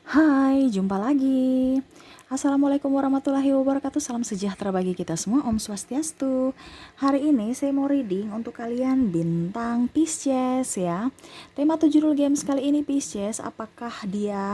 Hai, jumpa lagi. Assalamualaikum warahmatullahi wabarakatuh. Salam sejahtera bagi kita semua. Om Swastiastu. Hari ini saya mau reading untuk kalian bintang Pisces ya. Tema atau judul games kali ini Pisces, apakah dia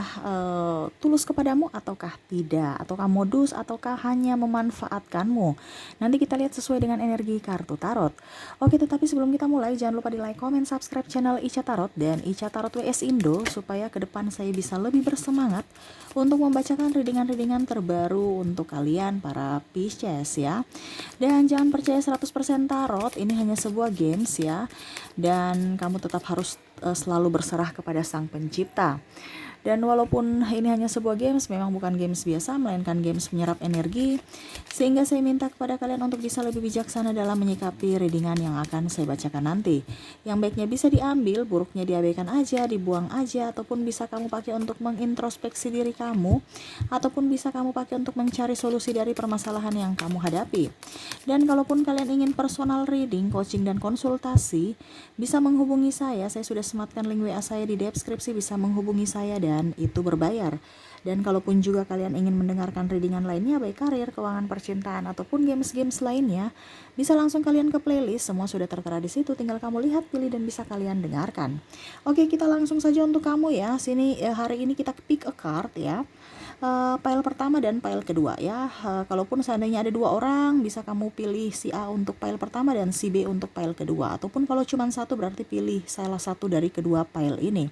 tulus kepadamu ataukah tidak? Ataukah modus ataukah hanya memanfaatkanmu? Nanti kita lihat sesuai dengan energi kartu tarot. Oke, tetapi sebelum kita mulai jangan lupa di like, comment, subscribe channel Ica Tarot dan Ica Tarot WS Indo supaya ke depan saya bisa lebih bersemangat untuk membacakan readingan-readingan terbaru untuk kalian para Pisces ya. Dan jangan percaya 100% tarot, ini hanya sebuah games ya. Dan kamu tetap harus selalu berserah kepada Sang Pencipta. Dan walaupun ini hanya sebuah games, memang bukan games biasa, melainkan games menyerap energi. Sehingga saya minta kepada kalian untuk bisa lebih bijaksana dalam menyikapi readingan yang akan saya bacakan nanti. Yang baiknya bisa diambil, buruknya diabaikan aja, dibuang aja, ataupun bisa kamu pakai untuk mengintrospeksi diri kamu, ataupun bisa kamu pakai untuk mencari solusi dari permasalahan yang kamu hadapi. Dan kalaupun kalian ingin personal reading, coaching, dan konsultasi, bisa menghubungi saya sudah sematkan link WA saya di deskripsi, bisa menghubungi saya dan itu berbayar. Dan kalaupun juga kalian ingin mendengarkan readingan lainnya, baik karir, keuangan, percintaan, ataupun games-games lainnya, bisa langsung kalian ke playlist, semua sudah tertera di situ, tinggal kamu lihat, pilih, dan bisa kalian dengarkan. Oke, kita langsung saja untuk kamu ya. Sini hari ini kita pick a card ya. File pertama dan file kedua ya. Kalaupun seandainya ada 2 orang, bisa kamu pilih si A untuk file pertama dan si B untuk file kedua. Ataupun kalau cuma satu, berarti pilih salah satu dari kedua file ini.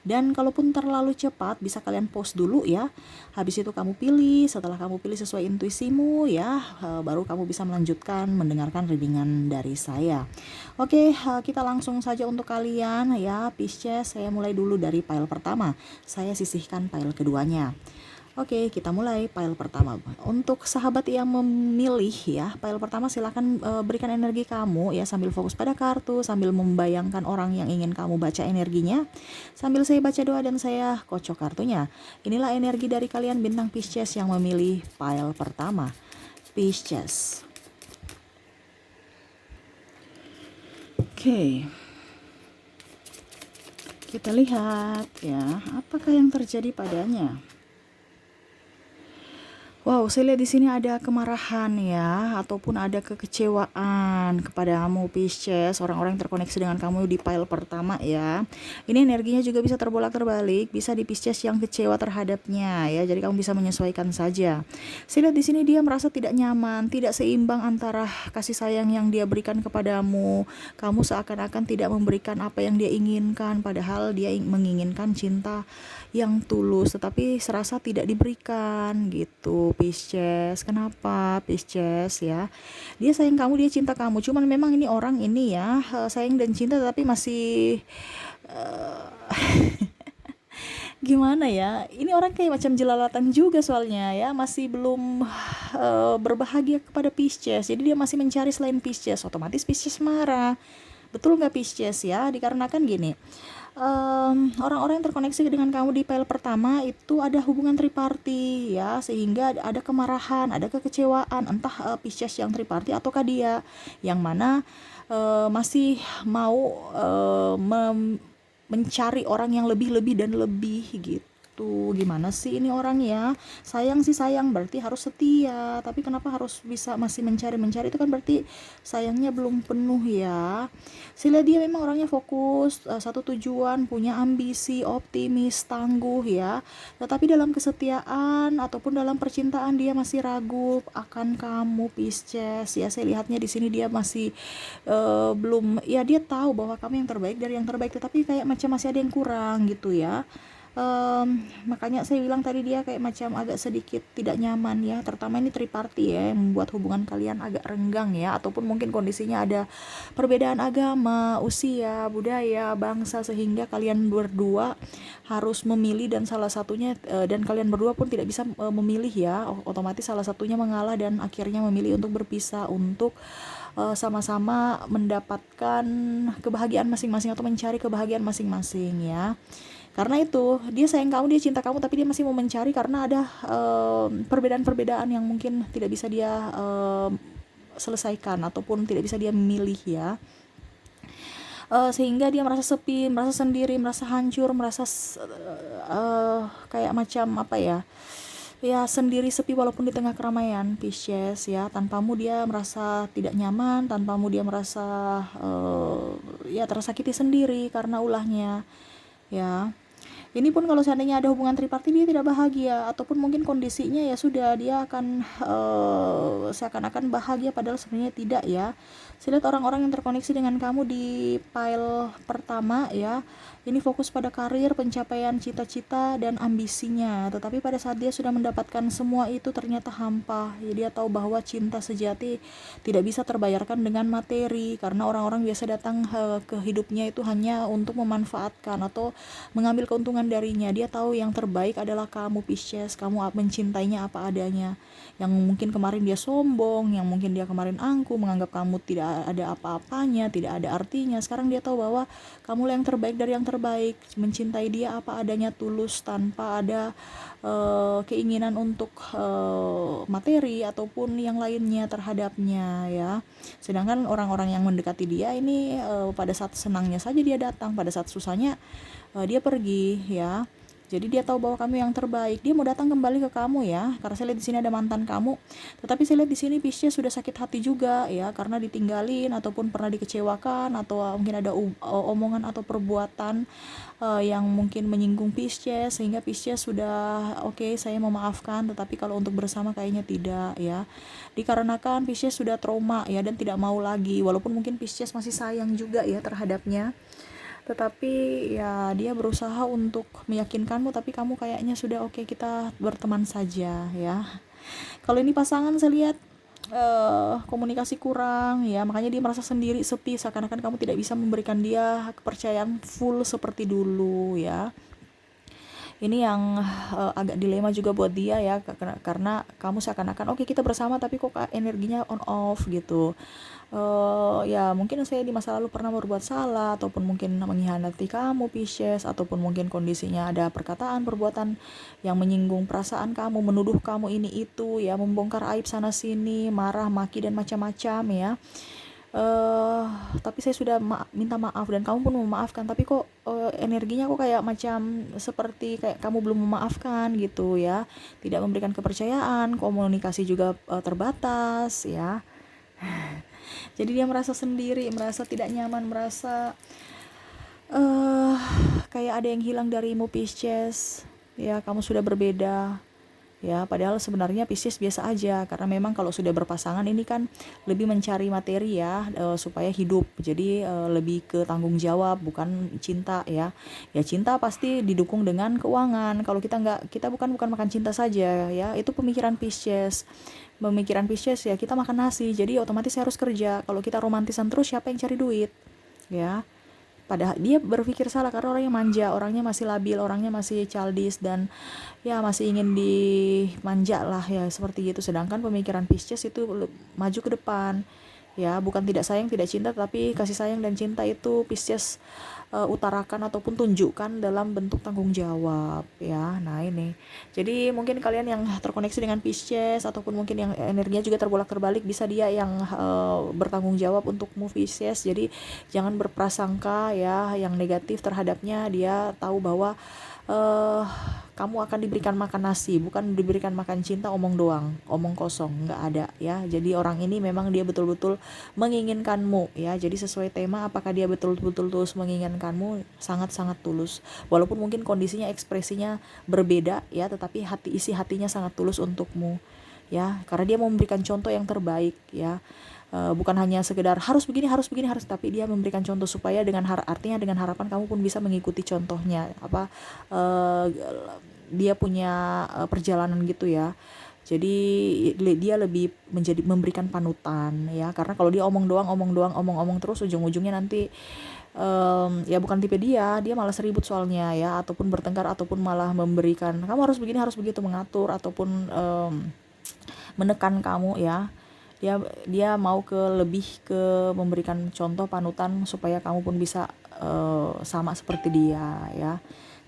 Dan kalaupun terlalu cepat, bisa kalian pause dulu ya. Habis itu kamu pilih, setelah kamu pilih sesuai intuisimu ya, baru kamu bisa melanjutkan mendengarkan readingan dari saya. Oke, kita langsung saja untuk kalian ya Pisces. Saya mulai dulu dari file pertama. Saya sisihkan file keduanya. Oke, kita mulai file pertama. Untuk sahabat yang memilih ya, file pertama silakan berikan energi kamu ya sambil fokus pada kartu, sambil membayangkan orang yang ingin kamu baca energinya. Sambil saya baca doa dan saya kocok kartunya. Inilah energi dari kalian bintang Pisces yang memilih file pertama. Pisces. Oke. Kita lihat ya, apakah yang terjadi padanya. Wow, saya lihat di sini ada kemarahan ya, ataupun ada kekecewaan kepadamu Pisces, orang-orang yang terkoneksi dengan kamu di file pertama ya. Ini energinya juga bisa terbolak-terbalik, bisa di Pisces yang kecewa terhadapnya ya. Jadi kamu bisa menyesuaikan saja. Saya lihat di sini dia merasa tidak nyaman, tidak seimbang antara kasih sayang yang dia berikan kepadamu. Kamu seakan-akan tidak memberikan apa yang dia inginkan, padahal dia menginginkan cinta yang tulus, tetapi serasa tidak diberikan gitu Pisces. Kenapa Pisces ya? Dia sayang kamu, dia cinta kamu, cuman memang ini orang ini ya sayang dan cinta tapi masih gimana ya, ini orang kayak macam jelalatan juga soalnya ya, masih belum berbahagia kepada Pisces, jadi dia masih mencari selain Pisces. Otomatis Pisces marah, betul nggak Pisces ya? Dikarenakan gini, orang-orang yang terkoneksi dengan kamu di file pertama itu ada hubungan triparty ya, sehingga ada kemarahan, ada kekecewaan, entah Pisces yang triparty ataukah dia yang mana masih mau mencari orang yang lebih-lebih dan lebih gitu. Gimana sih ini orang ya? Sayang sih sayang, berarti harus setia. Tapi kenapa harus bisa masih mencari-mencari? Itu kan berarti sayangnya belum penuh ya. Sila dia memang orangnya fokus, satu tujuan, punya ambisi, optimis, tangguh ya. Tetapi dalam kesetiaan ataupun dalam percintaan dia masih ragu akan kamu Pisces ya. Saya lihatnya di sini dia masih belum ya, dia tahu bahwa kamu yang terbaik dari yang terbaik, tetapi kayak macam masih ada yang kurang gitu ya. Makanya saya bilang tadi dia kayak macam agak sedikit tidak nyaman ya, terutama ini triparty ya, yang membuat hubungan kalian agak renggang ya, ataupun mungkin kondisinya ada perbedaan agama, usia, budaya, bangsa, sehingga kalian berdua harus memilih dan salah satunya dan kalian berdua pun tidak bisa memilih ya, otomatis salah satunya mengalah dan akhirnya memilih untuk berpisah untuk sama-sama mendapatkan kebahagiaan masing-masing atau mencari kebahagiaan masing-masing ya. Karena itu dia sayang kamu, dia cinta kamu, tapi dia masih mau mencari karena ada perbedaan-perbedaan yang mungkin tidak bisa dia selesaikan ataupun tidak bisa dia milih ya. Sehingga dia merasa sepi, merasa sendiri, merasa hancur, merasa kayak kayak macam apa ya, ya sendiri sepi walaupun di tengah keramaian Pisces ya. Tanpamu dia merasa tidak nyaman, tanpamu dia merasa ya tersakiti sendiri karena ulahnya ya. Ini pun kalau seandainya ada hubungan tripartit dia tidak bahagia, ataupun mungkin kondisinya ya sudah dia akan seakan-akan bahagia padahal sebenarnya tidak ya. Saya lihat orang-orang yang terkoneksi dengan kamu di pile pertama ya, ini fokus pada karir, pencapaian cita-cita dan ambisinya. Tetapi pada saat dia sudah mendapatkan semua itu ternyata hampa. Ya, dia tahu bahwa cinta sejati tidak bisa terbayarkan dengan materi, karena orang-orang biasa datang ke hidupnya itu hanya untuk memanfaatkan atau mengambil keuntungan darinya. Dia tahu yang terbaik adalah kamu Pisces, kamu mencintainya apa adanya. Yang mungkin kemarin dia sombong, yang mungkin dia kemarin angkuh, menganggap kamu tidak ada apa-apanya, tidak ada artinya. Sekarang dia tahu bahwa kamu yang terbaik dari yang terbaik, mencintai dia apa adanya, tulus, tanpa ada keinginan untuk materi ataupun yang lainnya terhadapnya ya. Sedangkan orang-orang yang mendekati dia ini pada saat senangnya saja dia datang, pada saat susahnya dia pergi ya. Jadi dia tahu bahwa kamu yang terbaik. Dia mau datang kembali ke kamu ya. Karena saya lihat di sini ada mantan kamu. Tetapi saya lihat di sini Pisces sudah sakit hati juga ya, karena ditinggalin ataupun pernah dikecewakan, atau mungkin ada omongan atau perbuatan yang mungkin menyinggung Pisces, sehingga Pisces sudah oke, saya memaafkan, tetapi kalau untuk bersama kayaknya tidak ya. Dikarenakan Pisces sudah trauma ya dan tidak mau lagi, walaupun mungkin Pisces masih sayang juga ya terhadapnya. Tetapi ya dia berusaha untuk meyakinkanmu, tapi kamu kayaknya sudah oke, kita berteman saja ya. Kalau ini pasangan saya lihat komunikasi kurang ya, makanya dia merasa sendiri, sepi, seakan-akan kamu tidak bisa memberikan dia kepercayaan full seperti dulu ya. Ini yang agak dilema juga buat dia ya, karena kamu seakan-akan oke kita bersama tapi kok energinya on off gitu. Ya mungkin saya di masa lalu pernah berbuat salah, ataupun mungkin mengkhianati kamu Pisces, ataupun mungkin kondisinya ada perkataan perbuatan yang menyinggung perasaan kamu, menuduh kamu ini itu ya, membongkar aib sana sini, marah maki dan macam-macam ya. Tapi saya sudah minta maaf dan kamu pun memaafkan, tapi kok energinya kok kayak macam seperti kayak kamu belum memaafkan gitu ya, tidak memberikan kepercayaan, komunikasi juga terbatas ya. Jadi dia merasa sendiri, merasa tidak nyaman, merasa kayak ada yang hilang darimu Pisces ya. Kamu sudah berbeda ya, padahal sebenarnya Pisces biasa aja, karena memang kalau sudah berpasangan ini kan lebih mencari materi ya, supaya hidup, jadi lebih ke tanggung jawab, bukan cinta ya. Ya cinta pasti didukung dengan keuangan. Kalau kita nggak, kita bukan makan cinta saja ya, itu pemikiran Pisces. Pemikiran Pisces ya, kita makan nasi, jadi otomatis harus kerja. Kalau kita romantisan terus, siapa yang cari duit ya. Padahal dia berpikir salah, karena orangnya manja, orangnya masih labil, orangnya masih childish, dan ya masih ingin dimanja lah ya, seperti gitu. Sedangkan pemikiran Pisces itu maju ke depan ya, bukan tidak sayang tidak cinta, tapi kasih sayang dan cinta itu Pisces utarakan ataupun tunjukkan dalam bentuk tanggung jawab ya. Nah ini, jadi mungkin kalian yang terkoneksi dengan Pisces, ataupun mungkin yang energinya juga terbolak-terbalik, bisa dia yang bertanggung jawab untukmu Pisces. Jadi jangan berprasangka ya yang negatif terhadapnya. Dia tahu bahwa kamu akan diberikan makan nasi, bukan diberikan makan cinta, omong doang, omong kosong, nggak ada ya. Jadi orang ini memang dia betul-betul menginginkanmu ya. Jadi sesuai tema, apakah dia betul-betul tulus menginginkanmu, sangat-sangat tulus. Walaupun mungkin kondisinya, ekspresinya berbeda ya, tetapi isi hatinya sangat tulus untukmu ya, karena dia mau memberikan contoh yang terbaik ya. Bukan hanya sekedar harus begini, tapi dia memberikan contoh supaya dengan artinya dengan harapan kamu pun bisa mengikuti contohnya. Dia punya perjalanan gitu ya. Jadi dia lebih memberikan panutan ya, karena kalau dia omong doang terus, ujung-ujungnya nanti ya bukan tipe dia malah seribut soalnya ya, ataupun bertengkar, ataupun malah memberikan kamu harus begini harus begitu, mengatur ataupun menekan kamu ya. Dia mau lebih ke memberikan contoh panutan supaya kamu pun bisa sama seperti dia ya.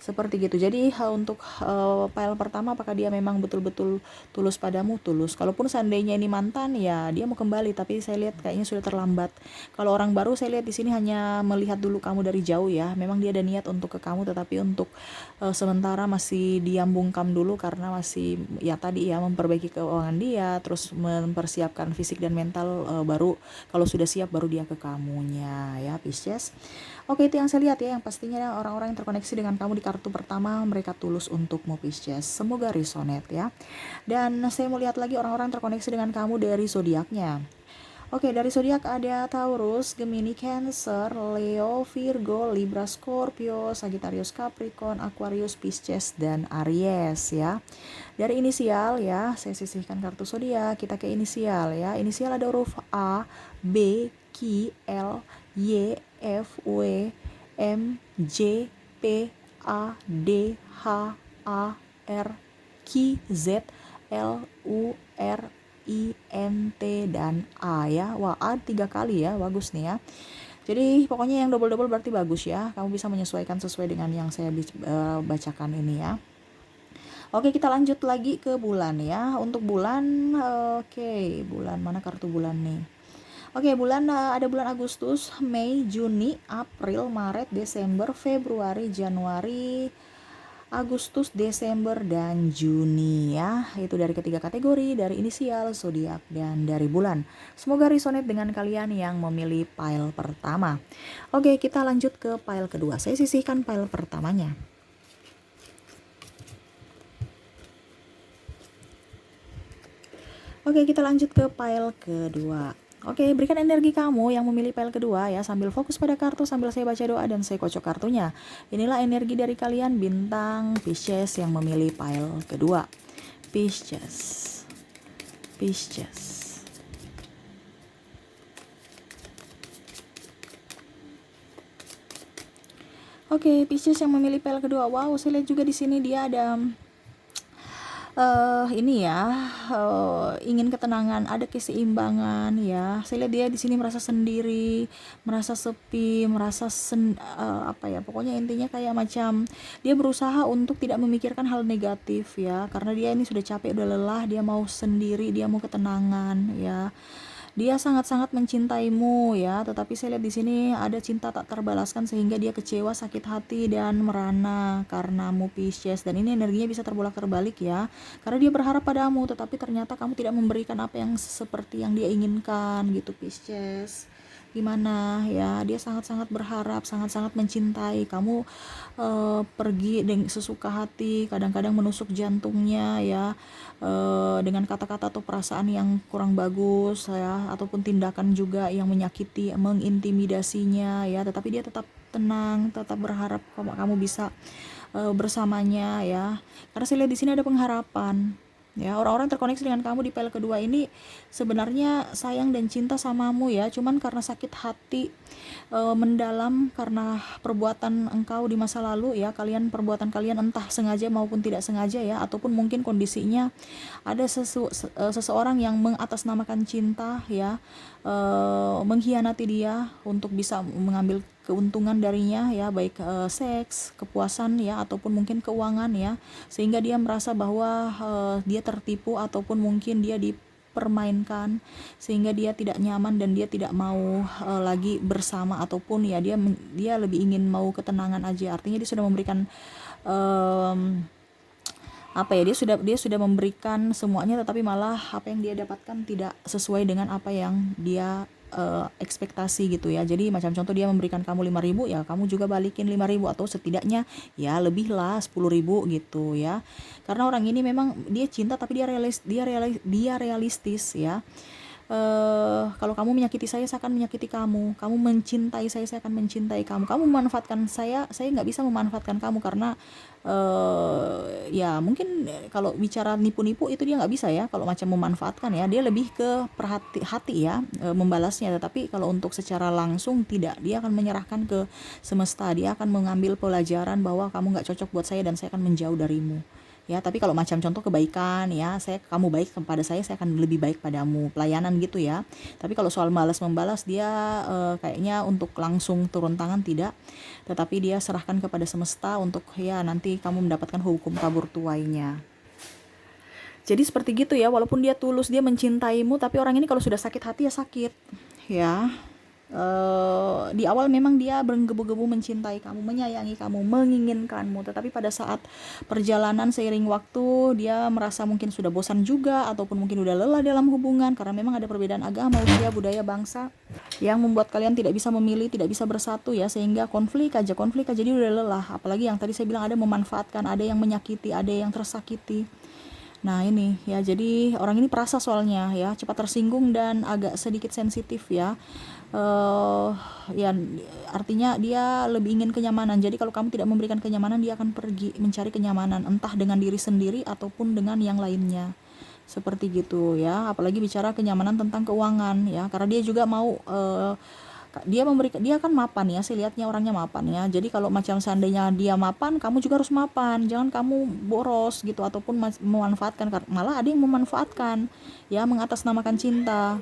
seperti gitu. Jadi untuk file pertama, apakah dia memang betul-betul tulus padamu? Tulus. Kalaupun seandainya ini mantan, ya dia mau kembali, tapi saya lihat kayaknya sudah terlambat. Kalau orang baru, saya lihat di sini hanya melihat dulu kamu dari jauh ya. Memang dia ada niat untuk ke kamu, tetapi untuk sementara masih diam bungkam dulu, karena masih ya tadi ya, memperbaiki keuangan dia, terus mempersiapkan fisik dan mental, baru kalau sudah siap baru dia ke kamunya ya, Pisces. Oke, itu yang saya lihat ya, yang pastinya orang-orang yang terkoneksi dengan kamu di kartu pertama, mereka tulus untukmu, Pisces. Semoga resonate ya. Dan saya mau lihat lagi orang-orang yang terkoneksi dengan kamu dari zodiaknya. Oke, dari zodiak ada Taurus, Gemini, Cancer, Leo, Virgo, Libra, Scorpio, Sagittarius, Capricorn, Aquarius, Pisces, dan Aries ya. Dari inisial ya, saya sisihkan kartu zodiak, kita ke inisial ya. Inisial ada huruf A, B, Q, L, Y, F, W, M, J, P, A, D, H, A, R, Q, Z, L, U, R, I, N, T, dan A ya. Wah, A 3 kali ya, bagus nih ya. Jadi pokoknya yang double-double berarti bagus ya. Kamu bisa menyesuaikan sesuai dengan yang saya bacakan ini ya. Oke, kita lanjut lagi ke bulan ya. Untuk bulan, oke, bulan mana kartu bulan nih? Oke, bulan ada bulan Agustus, Mei, Juni, April, Maret, Desember, Februari, Januari, Agustus, Desember, dan Juni ya. Itu dari ketiga kategori, dari inisial, zodiak, dan dari bulan. Semoga resonate dengan kalian yang memilih pile pertama. Oke, kita lanjut ke pile kedua. Saya sisihkan pile pertamanya. Oke, kita lanjut ke pile kedua. Oke, berikan energi kamu yang memilih pile kedua ya, sambil fokus pada kartu, sambil saya baca doa dan saya kocok kartunya. Inilah energi dari kalian bintang Pisces yang memilih pile kedua. Pisces. Pisces. Oke, Pisces yang memilih pile kedua. Wow, saya lihat juga di sini dia ada ini ya, ingin ketenangan, ada keseimbangan ya. Saya lihat dia di sini merasa sendiri, merasa sepi, merasa apa ya, pokoknya intinya kayak macam dia berusaha untuk tidak memikirkan hal negatif ya, karena dia ini sudah capek, udah lelah, dia mau sendiri, dia mau ketenangan ya. Dia sangat-sangat mencintaimu ya, tetapi saya lihat di sini ada cinta tak terbalaskan sehingga dia kecewa, sakit hati, dan merana karenamu, Pisces. Dan ini energinya bisa terbolak-terbalik ya, karena dia berharap padamu tetapi ternyata kamu tidak memberikan apa yang seperti yang dia inginkan gitu, Pisces. Gimana ya, dia sangat-sangat berharap, sangat-sangat mencintai kamu, pergi dengan sesuka hati, kadang-kadang menusuk jantungnya ya, dengan kata-kata atau perasaan yang kurang bagus ya, ataupun tindakan juga yang menyakiti, mengintimidasinya ya, tetapi dia tetap tenang, tetap berharap kamu bisa bersamanya ya, karena saya lihat di sini ada pengharapan ya. Orang-orang terkoneksi dengan kamu di pile kedua ini sebenarnya sayang dan cinta samamu ya, cuman karena sakit hati mendalam karena perbuatan engkau di masa lalu ya, perbuatan kalian entah sengaja maupun tidak sengaja ya, ataupun mungkin kondisinya ada seseorang yang mengatasnamakan cinta ya, mengkhianati dia untuk bisa mengambil keuntungan darinya ya, baik seks, kepuasan ya, ataupun mungkin keuangan ya, sehingga dia merasa bahwa dia tertipu ataupun mungkin dia dipermainkan, sehingga dia tidak nyaman dan dia tidak mau lagi bersama, ataupun ya dia lebih ingin mau ketenangan aja. Artinya dia sudah memberikan apa ya, dia sudah memberikan semuanya, tetapi malah apa yang dia dapatkan tidak sesuai dengan apa yang dia ekspektasi gitu ya. Jadi macam contoh, dia memberikan kamu 5.000 ya, kamu juga balikin 5.000 atau setidaknya ya lebih lah 10.000 gitu ya. Karena orang ini memang dia cinta tapi dia realistis ya. Kalau kamu menyakiti saya akan menyakiti kamu. Kamu mencintai saya akan mencintai kamu. Kamu memanfaatkan saya nggak bisa memanfaatkan kamu, karena ya mungkin kalau bicara nipu-nipu itu dia nggak bisa ya, kalau macam memanfaatkan ya, dia lebih ke hati ya, membalasnya. Tetapi kalau untuk secara langsung tidak, dia akan menyerahkan ke semesta, dia akan mengambil pelajaran bahwa kamu nggak cocok buat saya dan saya akan menjauh darimu ya. Tapi kalau macam contoh kebaikan ya, kamu baik kepada saya akan lebih baik padamu, pelayanan gitu ya. Tapi kalau soal balas membalas, dia kayaknya untuk langsung turun tangan tidak, tetapi dia serahkan kepada semesta untuk ya nanti kamu mendapatkan hukum tabur tuainya. Jadi seperti gitu ya, walaupun dia tulus, dia mencintaimu, tapi orang ini kalau sudah sakit hati ya sakit ya. Di awal memang dia bergebu-gebu mencintai kamu, menyayangi kamu, menginginkanmu, tetapi pada saat perjalanan seiring waktu dia merasa mungkin sudah bosan juga, ataupun mungkin udah lelah dalam hubungan karena memang ada perbedaan agama, usia, budaya, bangsa yang membuat kalian tidak bisa memilih, tidak bisa bersatu ya, sehingga konflik aja jadi udah lelah. Apalagi yang tadi saya bilang ada memanfaatkan, ada yang menyakiti, ada yang tersakiti. Nah ini ya, jadi orang ini perasa soalnya ya, cepat tersinggung dan agak sedikit sensitif ya. Ya artinya dia lebih ingin kenyamanan. Jadi kalau kamu tidak memberikan kenyamanan, dia akan pergi mencari kenyamanan, entah dengan diri sendiri ataupun dengan yang lainnya. Seperti gitu ya. Apalagi bicara kenyamanan tentang keuangan ya, karena dia juga mau dia kan mapan ya, saya lihatnya orangnya mapan ya. Jadi kalau macam seandainya dia mapan, kamu juga harus mapan, jangan kamu boros gitu ataupun memanfaatkan. Malah ada yang memanfaatkan ya, mengatasnamakan cinta,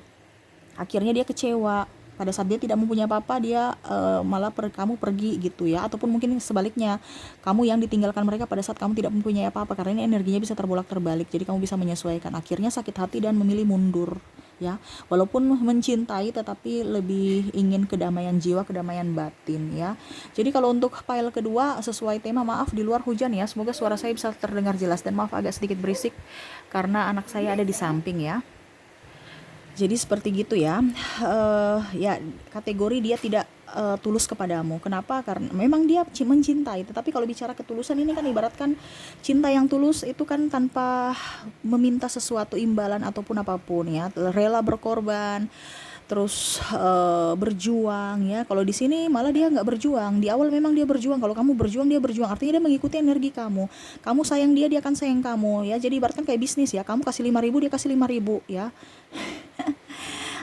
akhirnya dia kecewa pada saat dia tidak mempunyai apa-apa, dia malah kamu pergi gitu ya. Ataupun mungkin sebaliknya, kamu yang ditinggalkan mereka pada saat kamu tidak mempunyai apa-apa, karena ini energinya bisa terbolak-terbalik, jadi kamu bisa menyesuaikan, akhirnya sakit hati dan memilih mundur ya. Walaupun mencintai tetapi lebih ingin kedamaian jiwa, kedamaian batin ya. Jadi kalau untuk file kedua sesuai tema, maaf di luar hujan ya, semoga suara saya bisa terdengar jelas, dan maaf agak sedikit berisik karena anak saya ada di samping ya. Jadi seperti gitu ya. Ya kategori dia tidak tulus kepadamu. Kenapa? Karena memang dia mencintai, tetapi kalau bicara ketulusan ini kan ibaratkan cinta yang tulus itu kan tanpa meminta sesuatu imbalan ataupun apapun ya, rela berkorban, terus berjuang ya. Kalau di sini malah dia nggak berjuang. Di awal memang dia berjuang, kalau kamu berjuang dia berjuang, artinya dia mengikuti energi kamu sayang dia akan sayang kamu ya. Jadi ibaratkan kayak bisnis ya, kamu kasih 5.000, dia kasih 5.000 ya.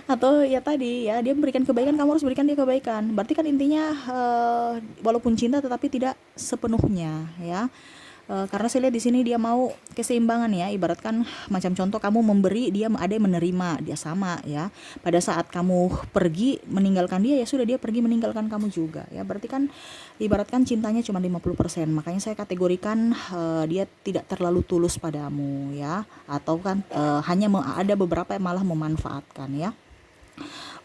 Atau ya tadi ya, dia memberikan kebaikan, kamu harus berikan dia kebaikan. Berarti kan intinya walaupun cinta tetapi tidak sepenuhnya ya. Karena saya lihat di sini dia mau keseimbangan ya, ibaratkan macam contoh kamu memberi, dia ada yang menerima, dia sama ya. Pada saat kamu pergi meninggalkan dia, ya sudah dia pergi meninggalkan kamu juga ya. Berarti kan ibaratkan cintanya cuma 50%. Makanya saya kategorikan dia tidak terlalu tulus padamu ya, atau kan hanya ada beberapa yang malah memanfaatkan ya.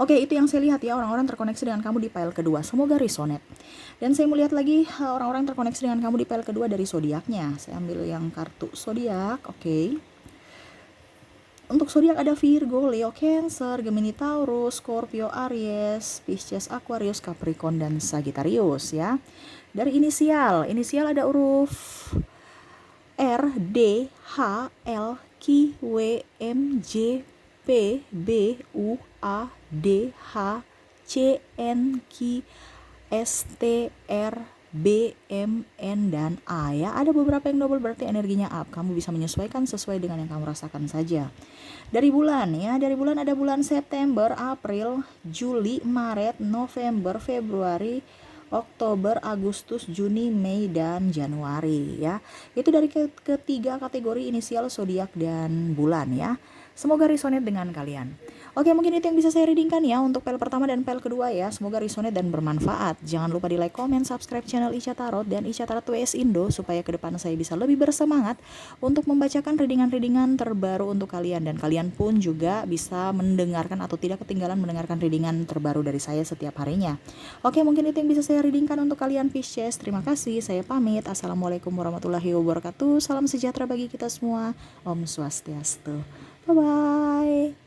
Oke, itu yang saya lihat ya, orang-orang terkoneksi dengan kamu di file kedua. Semoga resonate. Dan saya mau lihat lagi orang-orang terkoneksi dengan kamu di file kedua dari zodiaknya. Saya ambil yang kartu zodiak. Oke. Untuk zodiak ada Virgo, Leo, Cancer, Gemini, Taurus, Scorpio, Aries, Pisces, Aquarius, Capricorn, dan Sagittarius ya. Dari inisial ada huruf R, D, H, L, Q, W, M, J, P, B, U, A, D, H, C, N, Q, S, T, R, B, M, N, dan A ya. Ada beberapa yang double, berarti energinya up. Kamu bisa menyesuaikan sesuai dengan yang kamu rasakan saja. Dari bulan ya, dari bulan ada bulan September, April, Juli, Maret, November, Februari, Oktober, Agustus, Juni, Mei, dan Januari ya. Itu dari ketiga kategori inisial, zodiak, dan bulan ya. Semoga resonate dengan kalian. Oke, mungkin itu yang bisa saya readingkan ya untuk file pertama dan file kedua ya. Semoga resonate dan bermanfaat. Jangan lupa di like, comment, subscribe channel Ica Tarot dan Ica Tarot WS Indo, supaya ke depan saya bisa lebih bersemangat untuk membacakan readingan-readingan terbaru untuk kalian, dan kalian pun juga bisa mendengarkan atau tidak ketinggalan mendengarkan readingan terbaru dari saya setiap harinya. Oke, mungkin itu yang bisa saya readingkan untuk kalian Pisces. Terima kasih, saya pamit. Assalamualaikum warahmatullahi wabarakatuh. Salam sejahtera bagi kita semua. Om Swastiastu. Bye-bye.